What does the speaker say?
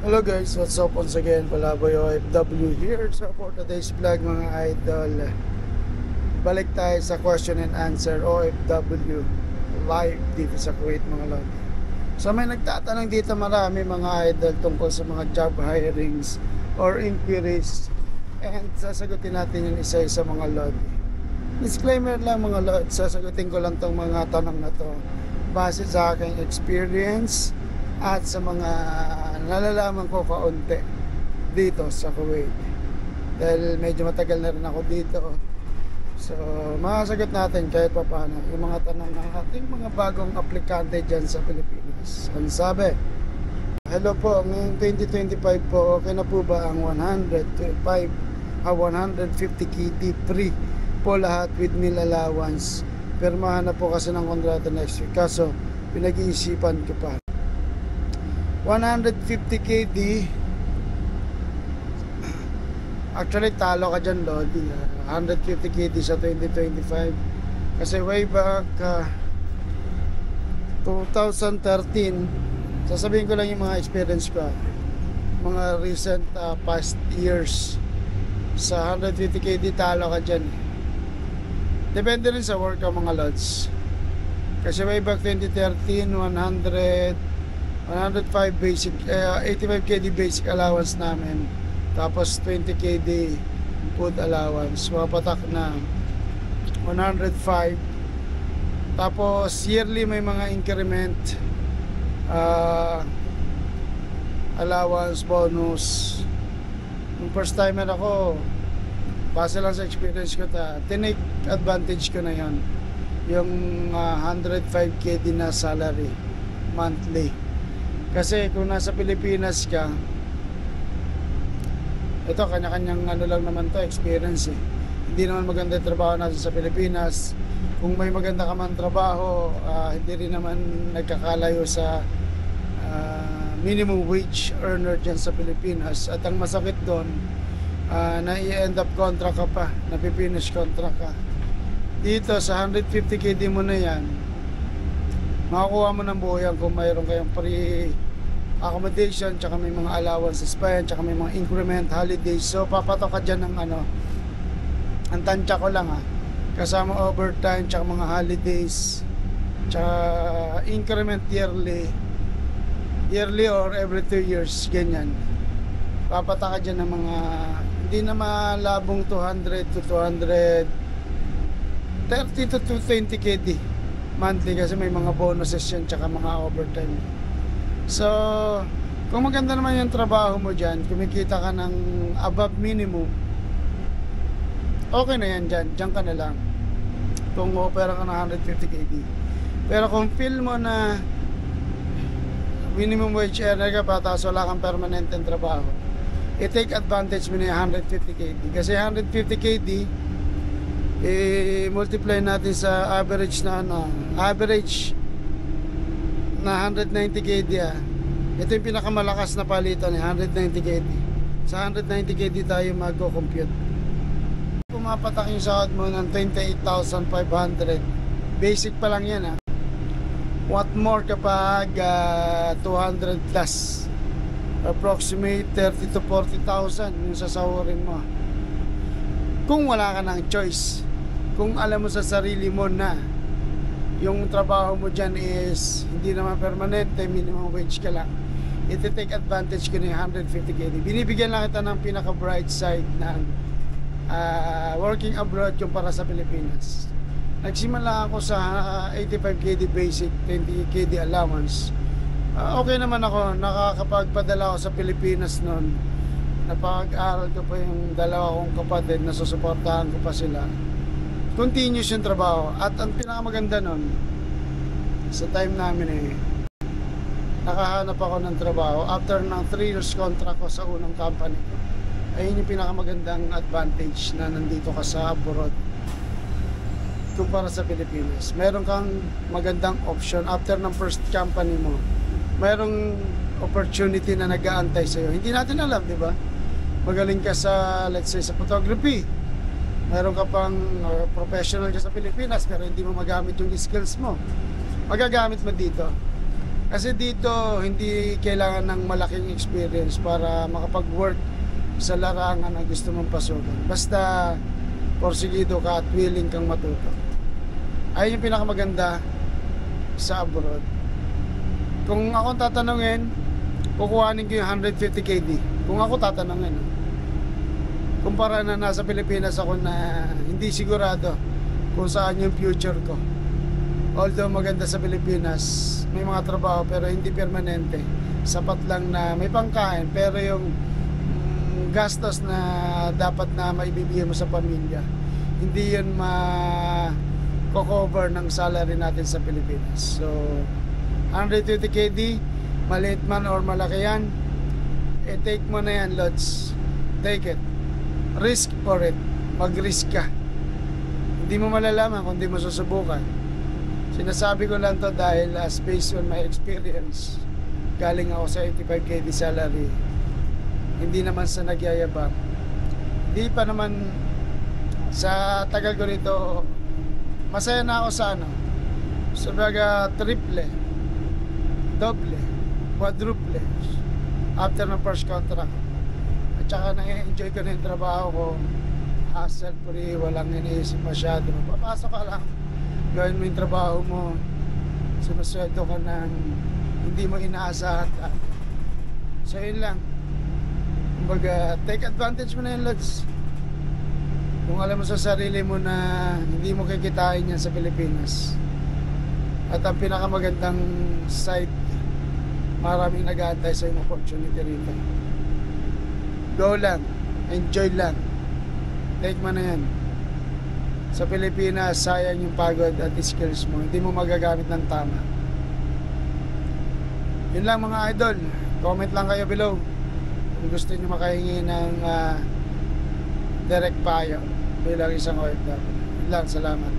Hello guys, what's up once again? Palaboy OFW here. So for today's vlog mga idol, balik tayo sa question and answer OFW live dito sa Kuwait mga lodi. So may nagtatanong dito marami mga idol tungkol sa mga job hirings or inquiries, and sasagutin natin yung isa-isa mga lodi. Disclaimer lang mga lodi, sasagutin ko lang tong mga tanong na to base sa aking experience at sa mga nalalaman ko kaunti dito sa Kuwait, dahil medyo matagal na rin ako dito. So masasagot natin kahit pa paano yung mga tanong ng ating mga bagong aplikante dyan sa Pilipinas. Ang sabi, hello po, ngayong 2025 po, okay na po ba ang 150 KD free po lahat with meal allowance? Pirmahan na po kasi ng kontrata next week, kaso pinag-iisipan ko pa. 150 KD, actually talo ka dyan lodi. 150 KD sa 2025 kasi way back 2013, sasabihin ko lang yung mga experience ko, mga recent past years. Sa 150 KD talo ka dyan. Depende rin sa work ang mga lods, kasi way back 2013 105 basic 85 KD basic allowance namin, tapos 20 KD food allowance, mapatak na 105. Tapos yearly may mga increment, allowance, bonus. Nung first timer ako, base lang sa experience ko, tinake advantage ko na yon, yung 105 KD na salary monthly. Kasi kung nasa Pilipinas ka, ito kanya-kanyang ano lang naman to, experience eh. Hindi naman maganda yung trabaho natin sa Pilipinas. Kung may maganda ka man trabaho, hindi rin naman nagkakalayo sa minimum wage earner dyan sa Pilipinas. At ang masakit doon, na i-end up contract ka pa, na pipinish contract ka. Dito sa 150 KD mo na yan, makakuha mo ng buo yan kung mayroon kayong free accommodation, tsaka may mga allowances pa yan, tsaka may mga increment, holidays. So papatok ka dyan ng ano, ang tansya ko lang kasama overtime, tsaka mga holidays, tsaka increment yearly or every 2 years, ganyan. Papatak ka dyan ng mga hindi na malabong 200 to 230 to 220 KD monthly, kasi may mga bonuses yan tsaka mga overtime. So kung maganda naman yung trabaho mo dyan, kumikita ka ng above minimum, okay na yan dyan, dyan ka na lang kung opera ka ng 150 KD. Pero kung feel mo na minimum wage earner ka pa, tapos wala kang permanent ang trabaho, i-take advantage mo na yung 150 KD. Kasi 150 KD, multiply natin sa average na average na 190 KD ito yung pinakamalakas na palitan, 190 KD. Sa 190 KD tayo magko-compute. Pumapatak yung sahod mo ng 28,500, basic pa lang yan What more kapag 200 plus, approximate 30 to 40,000 yung sasahurin mo, kung wala ka ng choice. Kung alam mo sa sarili mo na yung trabaho mo dyan is hindi naman permanente, minimum wage ka lang, iti-take advantage ko na yung 150 KD. Binibigyan lang kita ng pinaka bright side ng working abroad yung para sa Pilipinas. Nagsimula ako sa 85 KD basic, 20 KD allowance. Okay naman ako, nakakapagpadala ako sa Pilipinas noon. Napag-aral ko pa yung dalawa kong kapatid, nasusuportahan ko pa sila. Continuous yung trabaho. At ang pinakamaganda nun, sa time namin nakahanap ako ng trabaho after ng 3 years contract ko sa unang company ko. Ayun yung pinakamagandang advantage na nandito ka sa abroad kumpara sa Pilipinas. Meron kang magandang option after ng first company mo. Merong opportunity na nag-aantay sa'yo. Hindi natin alam, di ba? Magaling ka sa, let's say, sa photography. Meron ka pang professional ka sa Pilipinas, pero hindi mo magamit yung skills mo. Magagamit mo dito. Kasi dito, hindi kailangan ng malaking experience para makapag-work sa larangan na gusto mong pasukan. Basta, porsigido ka at willing kang matuto. Ayun yung pinakamaganda sa abroad. Kung ako tatanungin, kukuhanin ko yung 150 KD. Kung ako tatanungin, kumpara na nasa Pilipinas ako na hindi sigurado kung saan yung future ko. Although maganda sa Pilipinas, may mga trabaho pero hindi permanente. Sapat lang na may pangkain, pero yung gastos na dapat na maibibigay mo sa pamilya, hindi yun ma-cover ng salary natin sa Pilipinas. So 120 KD, maliit man or malaki yan, take mo na yan, Lods. Take it. Risk for it. Mag-risk ka. Hindi mo malalaman kung hindi mo susubukan. Sinasabi ko lang to dahil based on my experience, galing ako sa 85 KD salary, hindi naman sa nagyayabang, hindi pa naman sa tagal ko nito, masaya na ako sa sabaga triple, doble, quadruple after ng first contract. At saka na-enjoy ko na yung trabaho ko, hassle free, walang iniisip masyado. Papasok ka lang, gawin mo yung trabaho mo, sinusweldo ka ng hindi mo inaasahan ka. So yun lang, kumbaga take advantage mo na yun, Lods. Kung alam mo sa sarili mo na hindi mo kikitain yan sa Pilipinas, at ang pinakamagandang side, maraming nag-aantay sa yung opportunity rito. Go lang, enjoy lang, take mo na yan. Sa Pilipinas, sayang yung pagod at skills mo, hindi mo magagamit ng tama. Yun lang mga idol, comment lang kayo below kung gusto nyo makahingi ng direct payo bilang isang OFW. Yun lang, salamat.